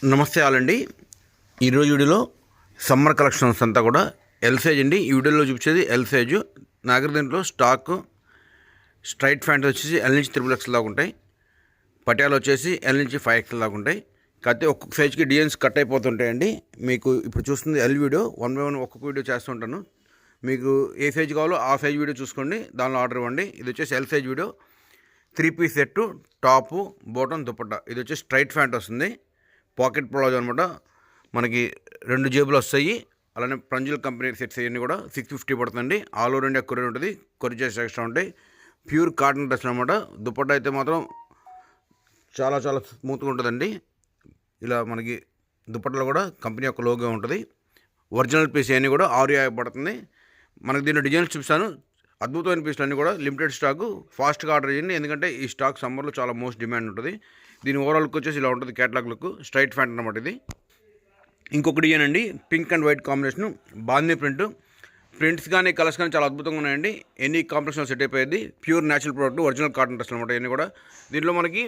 నమస్తే ఆలండి. ఈరోజు వీడియోలో సమ్మర్ కలెక్షన్స్ అంతా కూడా ఎల్ సైజ్ అండి. ఈ వీడియోలో చూపించేది ఎల్ సైజు. నా దగ్గర దీంట్లో స్టాక్ స్ట్రైట్ ప్యాంట్ వచ్చేసి ఎల్ నుంచి 3XL దాకా ఉంటాయి. పటియాలు వచ్చేసి ఎల్ నుంచి 5XL దాకా ఉంటాయి. కాకపోతే ఒక్కొక్క సైజ్కి డిజైన్స్ కట్ అయిపోతుంటాయండి. మీకు ఇప్పుడు చూస్తుంది ఎల్ వీడియో, 1 by 1 ఒక్కొక్క వీడియో చేస్తుంటాను. మీకు ఏ సైజు కావాలో ఆ సైజ్ వీడియో చూసుకోండి, దానిలో ఆర్డర్ ఇవ్వండి. ఇది వచ్చేసి L size video. 3 piece set, top, bottom, dupatta. ఇది వచ్చేసి స్ట్రైట్ ప్యాంట్ వస్తుంది, పాకెట్ ప్లాజో అనమాట. మనకి 2 జేబులు వస్తాయి. అలానే ప్రంజుల్ కంపెనీ సెట్స్ అన్నీ కూడా 650 పడుతుందండి. ఆల్ ఓవర్ ఇండియా కొరియర్ ఉంటుంది, కొరియర్ చార్జెస్ ఎక్స్ట్రా ఉంటాయి. ప్యూర్ కాటన్ డ్రెస్ అనమాట. దుపట్టా అయితే మాత్రం చాలా చాలా స్మూత్గా ఉంటుందండి. ఇలా మనకి దుపట్టాలో కూడా కంపెనీ యొక్క లోగో ఉంటుంది. ఒరిజినల్ పీస్ అన్నీ కూడా 650 పడుతుంది. మనకి దీనిలో డిజైన్స్ చూపిస్తాను. అద్భుతమైన పీసులు అన్నీ కూడా లిమిటెడ్ స్టాకు. ఫాస్ట్గా ఆర్డర్ చేయండి, ఎందుకంటే ఈ స్టాక్ సమ్మర్లో చాలా మోస్ట్ డిమాండ్ ఉంటుంది. దీని ఓవరాల్ లుక్ వచ్చేసి ఇలా ఉంటుంది, క్యాటలాగ్ లుక్. స్ట్రైట్ ప్యాంట్ అనమాట ఇది. ఇంకొకటి ఇయ్యానండి, పింక్ అండ్ వైట్ కాంబినేషన్, బాందీ ప్రింట్స్ కానీ కలర్స్ కానీ చాలా అద్భుతంగా ఉన్నాయండి. ఎనీ కాంబినేషన్ సెట్ అయిపోయింది. Pure natural product, original cotton dress అనమాట. ఇవన్నీ కూడా దీంట్లో మనకి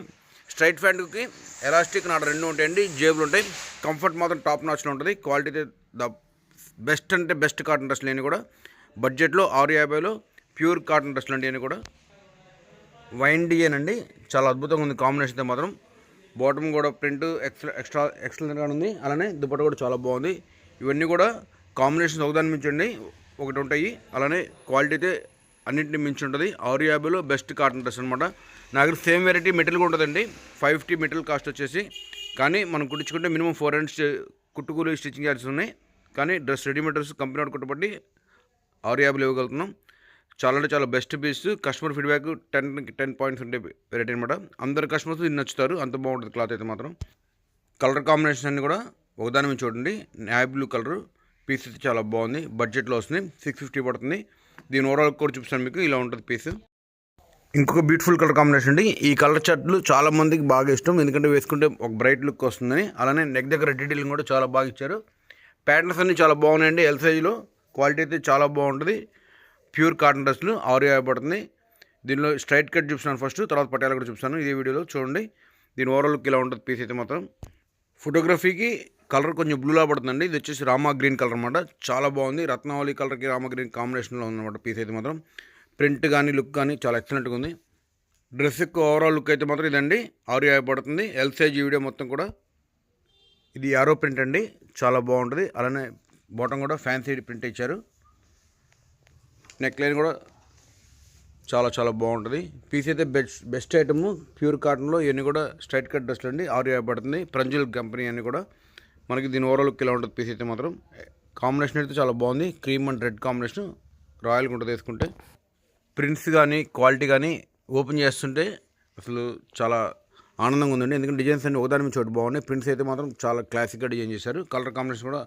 స్ట్రైట్ ప్యాంట్కి ఎలాస్టిక్ నాడ 2 ఉంటాయండి, జేబులు ఉంటాయి. కంఫర్ట్ మాత్రం టాప్ నాచ్లో ఉంటుంది. క్వాలిటీ అయితే ద బెస్ట్ అంటే బెస్ట్ కాటన్ డ్రెస్లు అన్నీ కూడా బడ్జెట్లో 650లో ప్యూర్ కాటన్ డ్రెస్లు అండి. అన్నీ కూడా వైన్ డిజైన్ అండి, చాలా అద్భుతంగా ఉంది కాంబినేషన్ అయితే మాత్రం. బాటమ్ కూడా ప్రింట్ ఎక్స్ట్రాగా ఉంది. అలానే దుపట్టా కూడా చాలా బాగుంది. ఇవన్నీ కూడా కాంబినేషన్స్ ఒకదాన్ని మించండి ఒకటి ఉంటాయి. అలానే క్వాలిటీ అయితే అన్నింటినీ మించి ఉంటుంది. 650లో బెస్ట్ కాటన్ డ్రెస్ అనమాట. నా దగ్గర సేమ్ వెరైటీ మెటీరియల్ కూడా ఉంటుందండి. 550 మెటీరియల్ కాస్ట్ వచ్చేసి. కానీ మనం కుట్టించుకుంటే మినిమం 400 కుట్టుకూలు స్టిచ్చింగ్ చార్జెస్ ఉన్నాయి. కానీ డ్రెస్ రెడీమేడ్ డ్రెస్ కంపెనీ వాడు కుట్టబట్టి 650లో ఇవ్వగలుగుతున్నాం. చాలా అంటే చాలా best piece. Customer feedback 10 points ఉండే వెరైటీ అనమాట. అందరు కస్టమర్స్ దీన్ని నచ్చుతారు, అంత బాగుంటుంది క్లాత్ అయితే మాత్రం. కలర్ కాంబినేషన్ అన్ని కూడా ఒకదాని మీద చూడండి. నావీ బ్లూ కలర్ పీస్ అయితే చాలా బాగుంది. బడ్జెట్లో వస్తుంది, 650 పడుతుంది. దీని ఓవరాల్ కూడా చూపిస్తాను మీకు. ఇలా ఉంటుంది పీస్. ఇంకొక బ్యూటిఫుల్ కలర్ కాంబినేషన్ అండి. ఈ కలర్ షర్ట్లు చాలా మందికి బాగా ఇష్టం, ఎందుకంటే వేసుకుంటే ఒక బ్రైట్ లుక్ వస్తుందని. అలానే నెక్ దగ్గర డీటెయిలింగ్ కూడా చాలా బాగా ఇచ్చారు. ప్యాటర్న్స్ అన్నీ చాలా బాగున్నాయండి. ఎల్ సైజులో క్వాలిటీ అయితే చాలా బాగుంటుంది. ప్యూర్ కాటన్ డ్రెస్లు 650 పడుతుంది. దీనిలో స్ట్రైట్ కట్ చూపిస్తాను ఫస్ట్, తర్వాత పట్టాలు కూడా చూపిస్తాను ఇదే వీడియోలో చూడండి. దీని ఓవరాల్ లుక్ ఇలా ఉంటుంది పీస్ అయితే మాత్రం. ఫోటోగ్రఫీకి కలర్ కొంచెం బ్లూలా పడుతుందండి. ఇది వచ్చేసి రామా గ్రీన్ కలర్ అనమాట. చాలా బాగుంది. రత్నావళి కలర్కి రామా గ్రీన్ కాంబినేషన్లో ఉందన్నమాట పీస్ అయితే మాత్రం. ప్రింట్ కానీ లుక్ కానీ చాలా ఎక్సలెంట్గా ఉంది. డ్రెస్ యొక్క ఓవరాల్ లుక్ అయితే మాత్రం ఇదండి, 650 పడుతుంది. ఎల్ సైజ్ వీడియో మొత్తం కూడా. ఇది యారో ప్రింట్ అండి, చాలా బాగుంటుంది. అలానే బాటమ్ కూడా ఫ్యాన్సీ ప్రింట్ ఇచ్చారు. నెక్ లైన్ కూడా చాలా చాలా బాగుంటుంది. పీస్ అయితే బెస్ట్ ఐటమ్. ప్యూర్ కాటన్లో ఇవన్నీ కూడా స్ట్రైట్ కట్ డ్రెస్లు అండి, 650 పడుతుంది. ప్రంజుల్ కంపెనీ అన్నీ కూడా. మనకి దీని ఓవరాల్ లుక్ ఇలా ఉంటుంది పీస్ అయితే మాత్రం. కాంబినేషన్ అయితే చాలా బాగుంది. క్రీమ్ అండ్ రెడ్ కాంబినేషన్ రాయల్గా ఉంటుంది వేసుకుంటే. ప్రింట్స్ కానీ క్వాలిటీ కానీ ఓపెన్ చేస్తుంటే అసలు చాలా ఆనందంగా ఉందండి, ఎందుకంటే డిజైన్స్ అన్ని ఒకదాని నుంచి ఒకటి బాగున్నాయి. ప్రింట్స్ అయితే మాత్రం చాలా క్లాసిక్గా డిజైన్ చేశారు. కలర్ కాంబినేషన్ కూడా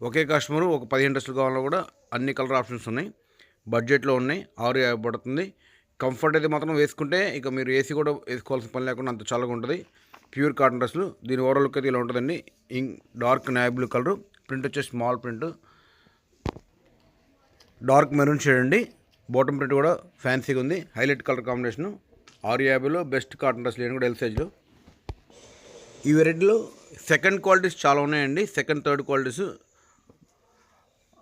ఒకే కస్టమరు ఒక 15 డ్రెస్సులు కావాలో కూడా అన్ని కలర్ ఆప్షన్స్ ఉన్నాయి. బడ్జెట్లో ఉన్నాయి, 650 పడుతుంది. కంఫర్ట్ అయితే మాత్రం వేసుకుంటే ఇక మీరు ఏసీ కూడా వేసుకోవాల్సిన పని లేకుండా అంత చల్లగా ఉంటుంది. ప్యూర్ కాటన్ డ్రెస్లు. దీని ఓవరాల్ లుక్ అయితే ఇలా ఉంటుందండి. Dark navy blue colour, print వచ్చేసి small print, dark maroon shade అండి. బాటమ్ ప్రింట్ కూడా ఫ్యాన్సీగా ఉంది. Highlight colour combination. 650లో బెస్ట్ కాటన్ డ్రెస్లు లేని కూడా ఎల్ సైజ్లో. ఈ వెరైటీలో సెకండ్ క్వాలిటీస్ చాలా ఉన్నాయండి. Second third qualities.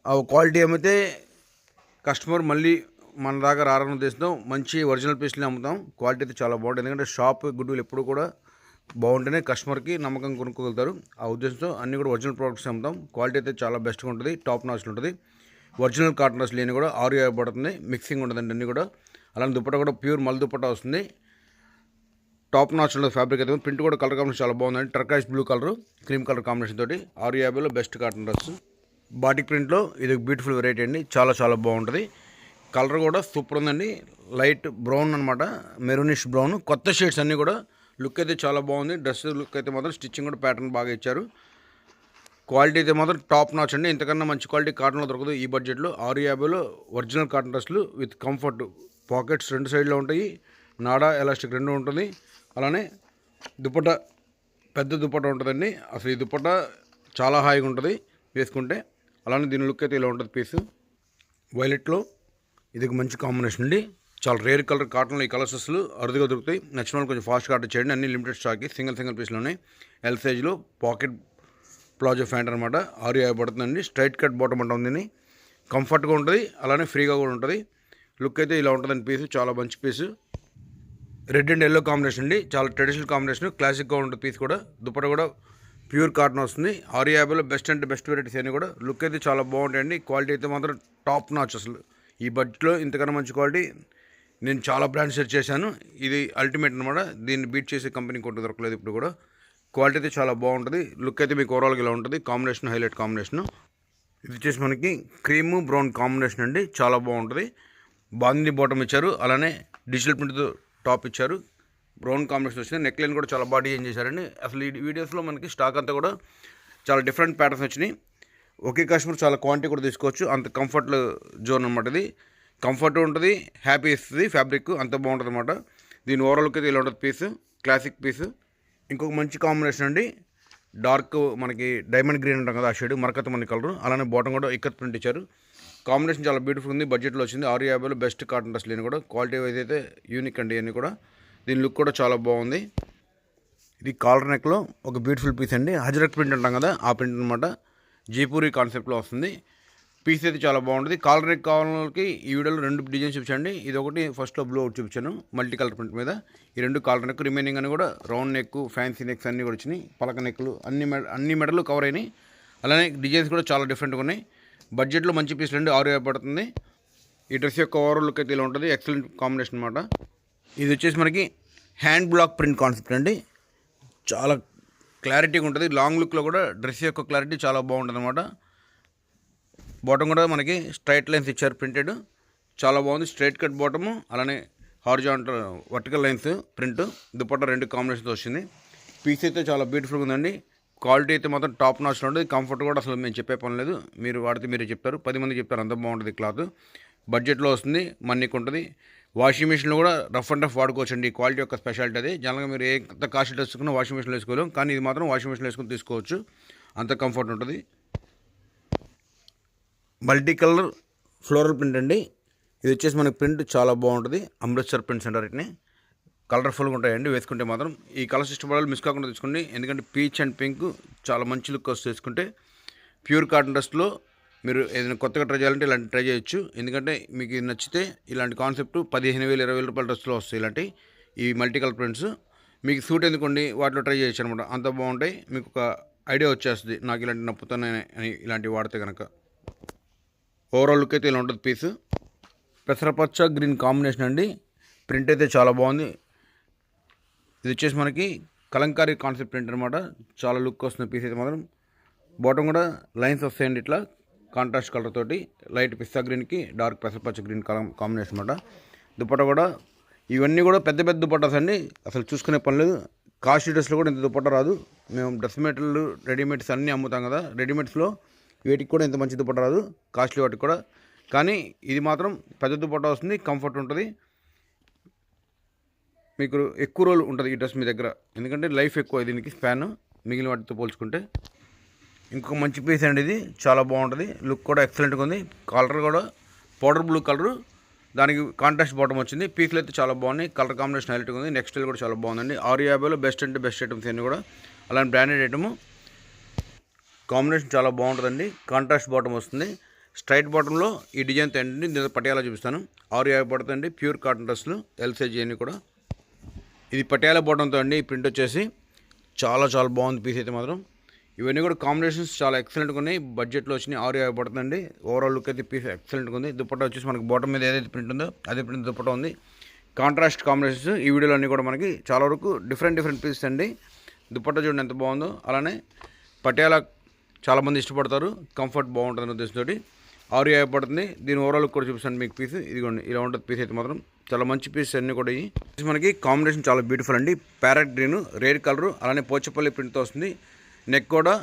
ఆ క్వాలిటీ ఏమైతే కస్టమర్ మళ్ళీ మన దాకా రారని ఉద్దేశంతో మంచి ఒరిజినల్ పీస్ని అమ్ముతాం. క్వాలిటీ అయితే చాలా బాగుంటుంది, ఎందుకంటే షాప్ గుడ్విల్ ఎప్పుడు కూడా బాగుంటేనే కస్టమర్కి నమ్మకం కొనుక్కోగలుగుతారు. ఆ ఉద్దేశంతో అన్నీ కూడా ఒరిజినల్ ప్రోడక్ట్స్ అమ్ముతాం. క్వాలిటీ అయితే చాలా బెస్ట్గా ఉంటుంది, టాప్ నాచ్లో ఉంటుంది. ఒరిజినల్ కాటన్ డ్రెస్ లేని కూడా 650 పడుతుంది. మిక్సింగ్ ఉంటుందండి అన్నీ కూడా. అలానే దుపట్టా కూడా ప్యూర్ మల్ దుపట్టా వస్తుంది. టాప్ నాచ్ ఉంటుంది ఫ్యాబ్రిక్ అయితే. ప్రింట్ కూడా కలర్ కాంబినేషన్ చాలా బాగుందండి. Turquoise blue colour, cream colour combination తోటి 650లో బెస్ట్ కాటన్ డ్రెస్. బాటిక్ ప్రింట్లో ఇది బ్యూటిఫుల్ వెరైటీ అండి, చాలా చాలా బాగుంటుంది. కలర్ కూడా సూపర్ ఉందండి. లైట్ బ్రౌన్ అనమాట, మెరూనిష్ బ్రౌన్. కొత్త షేడ్స్ అన్నీ కూడా. లుక్ అయితే చాలా బాగుంది. డ్రెస్ లుక్ అయితే మాత్రం స్టిచ్చింగ్ కూడా ప్యాటర్న్ బాగా ఇచ్చారు. క్వాలిటీ అయితే మాత్రం టాప్ నాచ్ అండి. ఇంతకన్నా మంచి క్వాలిటీ కాటన్లో దొరకదు ఈ బడ్జెట్లో. 650లో ఒరిజినల్ కాటన్ డ్రెస్లు విత్ కంఫర్ట్. పాకెట్స్ 2 సైడ్లో ఉంటాయి, నాడా ఎలాస్టిక్ 2 ఉంటుంది. అలానే దుపట్టా పెద్ద దుపట్టా ఉంటుందండి. అసలు ఈ దుపట్టా చాలా హాయిగా ఉంటుంది వేసుకుంటే. అలానే దీని లుక్ అయితే ఇలా ఉంటుంది పీసు. వైలెట్లో ఇది ఒక మంచి కాంబినేషన్ అండి, చాలా రేర్ కలర్ కాటన్లో ఈ కలర్స్ అసలు అరుదుగా దొరుకుతాయి. నచ్చిన వాళ్ళు కొంచెం ఫాస్ట్గా ఆర్డర్ చేయండి. అన్ని లిమిటెడ్ స్టాక్, సింగిల్ పీస్లో ఉన్నాయి. ఎల్ సైజ్లో పాకెట్ ప్లాజో ప్యాంట్ అనమాట. 650 పడుతుందండి. స్ట్రైట్ కట్ బాటమ్ అంట ఉంది. కంఫర్ట్గా ఉంటుంది, అలానే ఫ్రీగా కూడా ఉంటుంది. లుక్ అయితే ఇలా ఉంటుందండి. పీసు చాలా మంచి పీసు. రెడ్ అండ్ ఎల్లో కాంబినేషన్ అండి. చాలా ట్రెడిషనల్ కాంబినేషన్, క్లాసిక్గా ఉంటుంది పీస్ కూడా. దుపట్టా కూడా ప్యూర్ కాటన్ వస్తుంది. 650లో బెస్ట్ అంటే బెస్ట్ వెరైటీస్ అన్నీ కూడా. లుక్ అయితే చాలా బాగుంటాయండి. క్వాలిటీ అయితే మాత్రం టాప్ నాచ్. అసలు ఈ బడ్జెట్లో ఇంతకన్నా మంచి క్వాలిటీ నేను చాలా బ్రాండ్స్ సెర్చ్ చేశాను. ఇది అల్టిమేట్ అనమాట. దీన్ని బీట్ చేసే కంపెనీ కొట్టు దొరకలేదు ఇప్పుడు కూడా. క్వాలిటీ అయితే చాలా బాగుంటుంది. లుక్ అయితే మీకు ఓవరాల్గా ఇలా ఉంటుంది. Combination highlight combination. ఇది వచ్చేసి మనకి క్రీము బ్రౌన్ కాంబినేషన్ అండి. చాలా బాగుంటుంది. బాందీ బాటమ్ ఇచ్చారు, అలానే డిజిటల్ ప్రింట్తో టాప్ ఇచ్చారు. బ్రౌన్ కాంబినేషన్ వచ్చింది. నెక్ లైన్ కూడా చాలా బాగా డిజైన్ చేశారండి. అసలు ఈ వీడియోస్లో మనకి స్టాక్ అంతా కూడా చాలా డిఫరెంట్ ప్యాటర్న్స్ వచ్చినాయి. ఒకే కస్టమర్ చాలా క్వాంటిటీ కూడా తీసుకోవచ్చు. అంత కంఫర్ట్ జోన్ అనమాట. ఇది కంఫర్ట్ ఉంటుంది, హ్యాపీ ఇస్తుంది. ఫ్యాబ్రిక్ అంత బాగుంటుంది అనమాట. దీని ఓవరాల్ లుక్ అయితే ఇలా ఉంటుంది. Piece classic piece. ఇంకొక మంచి కాంబినేషన్ అండి. డార్క్ మనకి డైమండ్ గ్రీన్ ఉంటాం కదా, ఆ షేడ్ మరకత మన కలర్. అలానే బాటమ్ కూడా ఇక్కత్ ప్రింట్ ఇచ్చారు. కాంబినేషన్ చాలా బ్యూటిఫుల్ ఉంది. బడ్జెట్లో వచ్చింది. 650లో బెస్ట్ కాటన్ డ్రెస్లు ఇవన్నీ కూడా. క్వాలిటీ వైజ్ అయితే యూనిక్ అండి ఇవన్నీ కూడా. దీని లుక్ కూడా చాలా బాగుంది. ఇది కాలర్ నెక్లో ఒక బ్యూటిఫుల్ పీస్ అండి. హజరక్ ప్రింట్ అంటాం కదా, ఆ ప్రింట్ అనమాట. జైపూరి కాన్సెప్ట్లో వస్తుంది. పీస్ అయితే చాలా బాగుంటుంది. కాలర్ నెక్ కావాలని వాళ్ళకి ఈ వీడియోలో 2 డిజైన్స్ చూపించండి. ఇది ఒకటి ఫస్ట్లో బ్లూ అవుట్ చూపించాను మల్టీ కలర్ ప్రింట్ మీద. ఈ 2 కాలర్ నెక్, రిమైనింగ్ అని కూడా రౌండ్ నెక్, ఫ్యాన్సీ నెక్స్ అన్నీ కూడా వచ్చినాయి. పలక నెక్లు అన్ని మెడలు కవర్ అయినాయి. అలానే డిజైన్స్ కూడా చాలా డిఫరెంట్గా ఉన్నాయి. బడ్జెట్లో మంచి పీస్లు అండి. 650 పడుతుంది. ఈ డ్రెస్ యొక్క ఓవరాల్ లుక్ అయితే ఇలా ఉంటుంది. ఎక్సలెంట్ కాంబినేషన్ అనమాట. ఇది వచ్చేసి మనకి హ్యాండ్ బ్లాక్ ప్రింట్ కాన్సెప్ట్ అండి. చాలా క్లారిటీగా ఉంటుంది. లాంగ్ లుక్లో కూడా డ్రెస్ యొక్క క్లారిటీ చాలా బాగుంటుంది అనమాట. బాటమ్ కూడా మనకి స్ట్రైట్ లైన్స్ ఇచ్చారు ప్రింటెడ్. చాలా బాగుంది. స్ట్రైట్ కట్ బాటము, అలానే horizontal vertical lines print. Dupatta 2 కాంబినేషన్తో వచ్చింది. పీస్ అయితే చాలా బ్యూటిఫుల్గా ఉందండి. క్వాలిటీ అయితే మాత్రం టాప్ నాచ్లో ఉంటుంది. కంఫర్ట్ కూడా అసలు మేము చెప్పే పని లేదు. మీరు వాడితే మీరే చెప్తారు, 10 మంది చెప్తారు. అంత బాగుంటుంది క్లాత్. బడ్జెట్లో వస్తుంది, మన్నీకి ఉంటుంది. వాషింగ్ మిషన్లో కూడా రఫ్ అండ్ రఫ్ వాడుకోవచ్చండి. ఈ క్వాలిటీ యొక్క స్పెషాలిటీ అది. జనరల్గా మీరు ఎంత కాస్ట్ తెచ్చుకున్నా వాషింగ్ మిషన్లో వేసుకోలేం, కానీ ఇది మాత్రం వాషింగ్ మిషన్లో వేసుకుని తీసుకోవచ్చు. అంత కంఫర్ట్ ఉంటుంది. మల్టీ కలర్ ఫ్లోరల్ ప్రింట్ అండి. ఇది వచ్చేసి మనకి ప్రింట్ చాలా బాగుంటుంది. అమృత్సర్ ప్రింట్స్ అంటారు వీటిని. కలర్ఫుల్గా ఉంటాయండి వేసుకుంటే మాత్రం. ఈ కలర్స్ ఇష్టపడాలి, మిస్ కాకుండా తీసుకోండి. ఎందుకంటే పీచ్ అండ్ పింక్ చాలా మంచి లుక్ వస్తుంది వేసుకుంటే. ప్యూర్ కాటన్ డ్రెస్లో మీరు ఏదైనా కొత్తగా ట్రై చేయాలంటే ఇలాంటి ట్రై చేయొచ్చు. ఎందుకంటే మీకు ఇది నచ్చితే ఇలాంటి కాన్సెప్ట్ 15,000 20,000 రూపాయల డ్రెస్లో వస్తాయి ఇలాంటి ఈ మల్టీ కలర్ ప్రింట్స్. మీకు సూట్ ఎందుకోండి వాటిలో ట్రై చేయొచ్చు అనమాట. అంత బాగుంటాయి. మీకు ఒక ఐడియా వచ్చేస్తుంది, నాకు ఇలాంటి నప్పుతున్నాయి అని ఇలాంటివి వాడితే కనుక. ఓవరాల్ లుక్ అయితే ఇలా ఉంటుంది పీసు. పెసరపచ్చ గ్రీన్ కాంబినేషన్ అండి. ప్రింట్ అయితే చాలా బాగుంది. ఇది వచ్చేసి మనకి కలంకారీ కాన్సెప్ట్ ప్రింట్ అనమాట. చాలా లుక్ వస్తుంది పీస్ అయితే మాత్రం. బాటమ్ కూడా లైన్స్ వస్తాయండి ఇట్లా కాంట్రాస్ట్ కలర్ తోటి. లైట్ పిస్తా గ్రీన్కి డార్క్ పెసరపచ్చ గ్రీన్ కాంబినేషన్ అనమాట. దుపట్టా కూడా ఇవన్నీ కూడా పెద్ద పెద్ద దుపట్టాస్ అండి. అసలు చూసుకునే పని లేదు. కాస్ట్లీ డ్రెస్లో కూడా ఇంత దుపట్టా రాదు. మేము డ్రెస్ మెటీరియల్ రెడీమేడ్స్ అన్నీ అమ్ముతాం కదా, రెడీమేడ్స్లో వీటికి కూడా ఇంత మంచి దుపట్టా రాదు, కాస్ట్లీ వాటికి కూడా. కానీ ఇది మాత్రం పెద్ద దుపట్టా వస్తుంది, కంఫర్ట్ ఉంటుంది. మీకు ఎక్కువ రోజులు ఉంటుంది ఈ డ్రెస్ మీ దగ్గర. ఎందుకంటే లైఫ్ ఎక్కువ దీనికి స్పాన్ మిగిలిన వాటితో పోల్చుకుంటే. ఇంకొక మంచి పీస్ అండి ఇది. చాలా బాగుంటుంది. లుక్ కూడా ఎక్సలెంట్గా ఉంది. కలర్ కూడా పౌడర్ బ్లూ కలరు, దానికి కాంట్రాస్ట్ బాటమ్ వచ్చింది. పీస్లు అయితే చాలా బాగున్నాయి. కలర్ కాంబినేషన్ హైలైట్గా ఉంది. నెక్స్ట్ స్టైల్ కూడా చాలా బాగుందండి. 650లో బెస్ట్ అంటే బెస్ట్ ఐటమ్స్ అన్నీ కూడా. అలాంటి బ్రాండెడ్ ఐటము. కాంబినేషన్ చాలా బాగుంటుందండి. కాంట్రాస్ట్ బాటమ్ వస్తుంది. స్ట్రైట్ బాటంలో ఈ డిజైన్తో ఏంటండి నేను పటియాలా చూపిస్తాను. 650 పడుతుంది. ప్యూర్ కాటన్ డ్రెస్లు ఎల్ సైజ్ అన్నీ కూడా. ఇది పటియాలా బాటంతో అండి. ఈ ప్రింట్ వచ్చేసి చాలా చాలా బాగుంది పీస్ అయితే మాత్రం. ఇవన్నీ కూడా కాంబినేషన్స్ చాలా ఎక్సలెంట్గా ఉన్నాయి. బడ్జెట్లో వచ్చినాయి. 650 పడుతుందండి. ఓవరాల్ లుక్ అయితే పీస్ ఎక్సలెంట్గా ఉంది. దుపట్టా వచ్చేసి మనకి బాటమ్ మీద ఏదైతే ప్రింట్ ఉందో అదే ప్రింట్ దుపట్టా ఉంది. కాంట్రాస్ట్ కాంబినేషన్స్ ఈ వీడియోలో అన్నీ కూడా మనకి చాలా వరకు డిఫరెంట్ పీసెస్ అండి. దుపట్టా చూడండి ఎంత బాగుందో. అలానే పటియాలా చాలామంది ఇష్టపడతారు, కంఫర్ట్ బాగుంటుంది ఉద్దేశంతో 650 పడుతుంది. దీని ఓవరాల్ కూడా చూపిస్తాను మీకు పీస్. ఇదిగోండి ఇలా ఉంటుంది పీస్ అయితే మాత్రం. చాలా మంచి పీస్ అన్నీ కూడా. ఇవి మనకి కాంబినేషన్ చాలా బ్యూటిఫుల్ అండి. ప్యారెట్ గ్రీన్, రేర్ కలరు, అలానే పోచపల్లి ప్రింట్తో వస్తుంది. నెక్ కూడా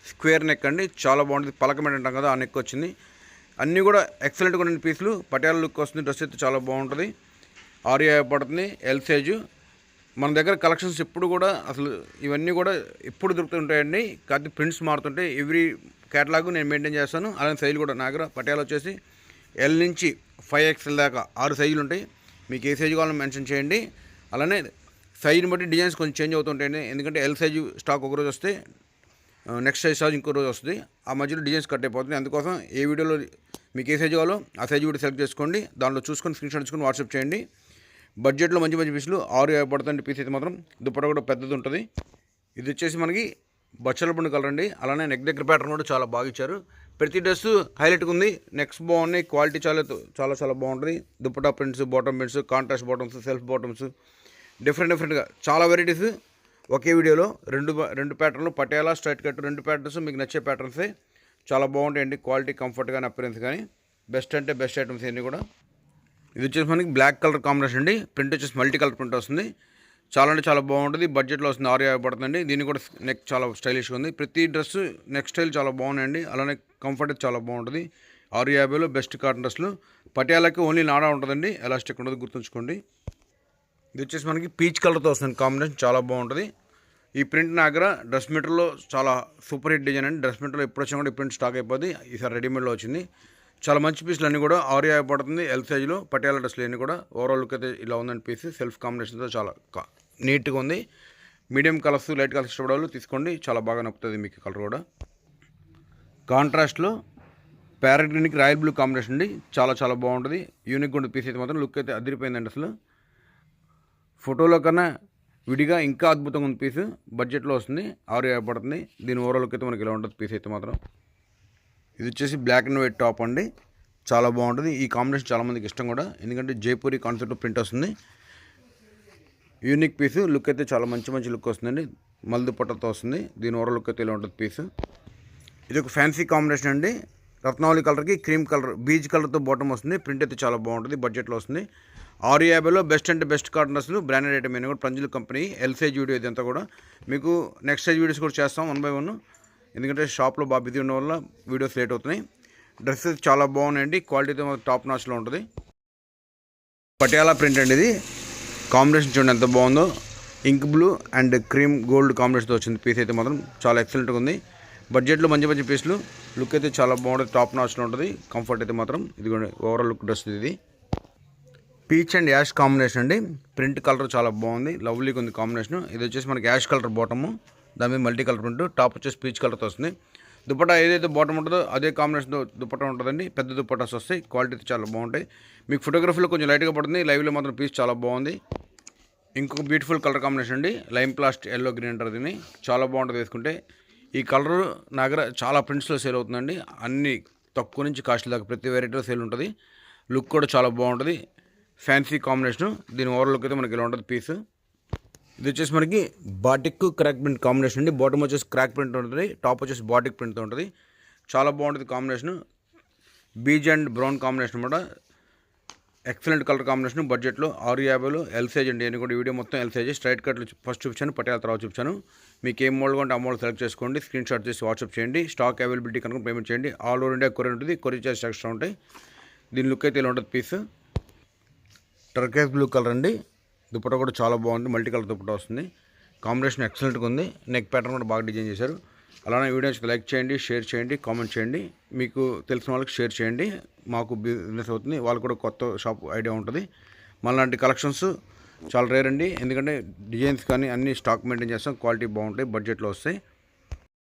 స్క్వేర్ నెక్ అండి. చాలా బాగుంటుంది. పలకమెంట్ అంటాం కదా, ఆ నెక్ వచ్చింది. అన్నీ కూడా ఎక్సలెంట్గా ఉన్న పీసులు. పటియాల లుక్ వస్తుంది. డ్రెస్ అయితే చాలా బాగుంటుంది. 650 పడుతుంది. L size. మన దగ్గర కలెక్షన్స్ ఎప్పుడు కూడా అసలు ఇవన్నీ కూడా ఎప్పుడు దొరుకుతుంటాయండి. కాకపోతే ప్రింట్స్ మారుతుంటాయి. ఎవ్రీ కేటలాగ్ నేను మెయింటైన్ చేస్తాను. అలానే సైజులు కూడా నా దగ్గర పటియాలా వచ్చేసి ఎల్ నుంచి 5XL దాకా 6 సైజులు ఉంటాయి. మీకు ఏ సైజు కావాలో మెన్షన్ చేయండి. అలానే సైజుని బట్టి డిజైన్స్ కొంచెం చేంజ్ అవుతుంటాయండి. ఎందుకంటే ఎల్ సైజు స్టాక్ ఒకరోజు వస్తే నెక్స్ట్ సైజ్ ఇంకో రోజు వస్తుంది. ఆ మధ్యలో డిజైన్స్ కట్ అయిపోతుంది. అందుకోసం ఏ వీడియోలో మీకు ఏ సైజు కావాలో ఆ సైజు వీడియో సెలెక్ట్ చేసుకోండి. దాంట్లో చూసుకొని స్క్రీన్ షాట్ తీసుకొని వాట్సాప్ చేయండి. బడ్జెట్లో మంచి మంచి పీసులు 650 పడుతుంది. పీస్ అయితే మాత్రం దుప్పట కూడా పెద్దది ఉంటుంది. ఇది వచ్చేసి మనకి బచ్చల పండు కలర్ అండి. అలానే నెక్ దగ్గర ప్యాటర్న్ కూడా చాలా బాగా ఇచ్చారు. ప్రతి డ్రెస్ హైలైట్గా ఉంది. నెక్స్ బాగున్నాయి. క్వాలిటీ చాలా చాలా చాలా బాగుంటుంది. Dupatta prints, bottom prints, contrast bottoms, self bottoms, డిఫరెంట్గా చాలా వెరైటీస్ ఒకే వీడియోలో రెండు ప్యాటర్న్లు, పటియాలా, స్ట్రైట్ కట్, 2 ప్యాటర్న్స్ మీకు నచ్చే ప్యాటర్న్సే చాలా బాగుంటాయండి. క్వాలిటీ, కంఫర్ట్ కానీ, అపిరెన్స్ కానీ బెస్ట్ అంటే బెస్ట్ ఐటమ్స్ అన్నీ కూడా. ఇది వచ్చేసి మనకి బ్లాక్ కలర్ కాంబినేషన్ అండి. ప్రింట్ వచ్చేసి మల్టీ కలర్ ప్రింట్ వస్తుంది. చాలా అంటే చాలా బాగుంటుంది. బడ్జెట్లో వస్తుంది. 650 పడుతుందండి. దీన్ని కూడా నెక్ చాలా స్టైలిష్గా ఉంది. ప్రతి డ్రెస్ నెక్ స్టైల్ చాలా బాగున్నాయండి. అలానే కంఫర్ట్ చాలా బాగుంటుంది. 650లో బెస్ట్ కాటన్ డ్రెస్లు. పటియాలకి ఓన్లీ నాడా ఉంటుందండి, ఎలాస్టిక్ ఉండదు, గుర్తుంచుకోండి. ఇది వచ్చేసి మనకి పీచ్ కలర్తో వస్తుంది కాంబినేషన్, చాలా బాగుంటుంది. ఈ ప్రింట్ నా దగ్గర డ్రెస్ మెటీరియల్లో చాలా సూపర్ హిట్ డిజైన్ అండి. డ్రెస్ మెటీరియల్ ఎప్పుడు వచ్చినా కూడా ఈ ప్రింట్ స్టాక్ అయిపోద్ది. ఈసారి రెడీమేడ్లో వచ్చింది. చాలా మంచి పీసులు అన్నీ కూడా 650 పడుతుంది. ఎల్ సైజులో పటియాలా డ్రెస్లు అన్నీ కూడా. ఓవరాల్ లుక్ అయితే ఇలా ఉందండి. పీస్ సెల్ఫ్ కాంబినేషన్తో చాలా నీట్గా ఉంది. మీడియం కలర్స్, లైట్ కలర్స్ ఇష్టపడే వాళ్ళు తీసుకోండి. చాలా బాగా నప్పుతుంది మీకు కలర్ కూడా. కాంట్రాస్ట్లో ప్యారెట్ గ్రీన్కి రాయల్ బ్లూ కాంబినేషన్ అండి. చాలా చాలా బాగుంటుంది. యూనిక్ ఉంటుంది పీస్ అయితే మాత్రం. లుక్ అయితే అదిరిపోయిందండి. అసలు ఫోటోలో కన్నా విడిగా ఇంకా అద్భుతంగా ఉంది పీసు. బడ్జెట్లో వస్తుంది. 650 పడుతుంది. దీని ఓవరాల్ లుక్ అయితే మనకి ఇలా ఉంటుంది పీస్ అయితే మాత్రం. ఇది వచ్చేసి బ్లాక్ అండ్ వైట్ టాప్ అండి. చాలా బాగుంటుంది. ఈ కాంబినేషన్ చాలామందికి ఇష్టం కూడా, ఎందుకంటే జైపూరి కాన్సెప్ట్ ప్రింట్ వస్తుంది. యూనిక్ పీసు. లుక్ అయితే చాలా మంచి మంచి లుక్ వస్తుందండి. మల్ది పొట్టతో వస్తుంది. దీని ఓవరాల్ లుక్ అయితే ఇలా ఉంటుంది పీసు. ఇది ఒక ఫ్యాన్సీ కాంబినేషన్ అండి. రత్నావళి కలర్కి క్రీమ్ కలర్, బీచ్ కలర్తో బాటమ్ వస్తుంది. ప్రింట్ అయితే చాలా బాగుంటుంది. బడ్జెట్లో వస్తుంది. 650లో బెస్ట్ అంటే బెస్ట్ కాటన్ డ్రెస్లు, బ్రాండెడ్ ఐటమ్ అయినా కూడా ప్రంజుల కంపెనీ. ఎల్ సైజ్ వీడియో ఇదంతా కూడా మీకు నెక్స్ట్ సైజ్ వీడియోస్ కూడా చేస్తాం 1 by 1. ఎందుకంటే షాప్లో బాగా బిజీ ఉన్న వల్ల వీడియోస్ లేట్ అవుతున్నాయి. డ్రెస్సెస్ చాలా బాగున్నాయండి. క్వాలిటీతో టాప్ నాచ్లో ఉంటుంది. పటియాలా ప్రింట్ అండి. ఇది కాంబినేషన్ చూడండి ఎంత బాగుందో. Ink blue and cream gold కాంబినేషన్తో వచ్చింది పీస్ అయితే మాత్రం చాలా ఎక్సలెంట్గా ఉంది. బడ్జెట్లో మంచి మంచి పీసులు. లుక్ అయితే చాలా బాగుంటుంది. టాప్ నాచ్లో ఉంటుంది. కంఫర్ట్ అయితే మాత్రం ఇది ఓవరాల్ లుక్ డ్రెస్. ఇది పీచ్ అండ్ యాష్ కాంబినేషన్ అండి. ప్రింట్ కలర్ చాలా బాగుంది. లవ్లీగా ఉంది కాంబినేషన్. ఇది వచ్చేసి మనకి యాష్ కలర్ బాటము, దాని మీద మల్టీ కలర్ ప్రింట్. టాప్ వచ్చేసి పీచ్ కలర్తో వస్తుంది. దుపట్టా ఏదైతే బాటమ్ ఉంటుందో అదే కాంబినేషన్తో దుపట్టా ఉంటుందండి. పెద్ద దుపట్టాస్ వస్తాయి. క్వాలిటీ చాలా బాగుంటాయి. మీకు ఫోటోగ్రఫీలో కొంచెం లైట్గా పడుతుంది. లైవ్లో మాత్రం పీస్ చాలా బాగుంది. ఇంకొక బ్యూటిఫుల్ కలర్ కాంబినేషన్ అండి. లైమ్ ప్లాస్ట్ ఎల్లో గ్రీన్ అంటారు దీన్ని. చాలా బాగుంటుంది వేసుకుంటే. ఈ కలర్ నా దగ్గర చాలా ప్రింట్స్లో సేల్ అవుతుందండి. అన్ని తక్కువ నుంచి కాస్ట్ దాకా ప్రతి వెరైటీలో సేల్ ఉంటుంది. లుక్ కూడా చాలా బాగుంటుంది. Fancy combination. దీని ఓవరాల్ లుక్ అయితే మనకి ఇలా ఉంటుంది పీస్. ఇది వచ్చేసి మనకి బాటిక్ క్రాక్ ప్రింట్ కాంబినేషన్ అండి. బాటమ్ వచ్చేసి క్రాక్ ప్రింట్ ఉంటుంది. టాప్ వచ్చేసి బాటిక్ ప్రింట్తో ఉంటుంది. చాలా బాగుంటుంది combination. Beige and brown combination కూడా ఎక్సలెంట్ కలర్ కాంబినేషన్. బడ్జెట్లో 650లో ఎల్ సైజ్ అండి. నేను కూడా వీడియో మొత్తం ఎల్ సైజ్. స్ట్రైట్ కట్లు ఫస్ట్ చూపించాను, పటియాల తర్వాత చూపించాను. మీకు ఏం మోడల్ కొంటే ఆ మోడల్ సెలెక్ట్ చేసుకోండి. స్క్రీన్ షాట్ చేసి వాట్సాప్ చేయండి. స్టాక్ అవైలబిలిటీ కనుక పేమెంట్ చేయండి. ఆల్ ఓవర్ ఇండియా కొరియర్ ఉంటుంది. కొరియర్ చార్జెస్ ఎక్స్ట్రా ఉంటాయి. దీని లుక్ అయితే ఇలా ఉంటుంది పీస్. టర్కైస్ బ్లూ కలర్ అండి. దుపట్టా కూడా చాలా బాగుంది. మల్టీ కలర్ దుపట్టా వస్తుంది. కాంబినేషన్ ఎక్సలెంట్గా ఉంది. నెక్ ప్యాటర్న్ కూడా బాగా డిజైన్ చేశారు. అలానే వీడియోస్ లైక్ చేయండి, షేర్ చేయండి, కామెంట్ చేయండి. మీకు తెలిసిన వాళ్ళకి షేర్ చేయండి. మాకు బిజినెస్ అవుతుంది. వాళ్ళు కూడా కొత్త షాప్ ఐడియా ఉంటుంది. మళ్ళీ కలెక్షన్స్ చాలా రేర్ అండి. ఎందుకంటే డిజైన్స్ కానీ అన్ని స్టాక్ మెయింటైన్ చేస్తాం. క్వాలిటీ బాగుంటాయి. బడ్జెట్లో వస్తాయి.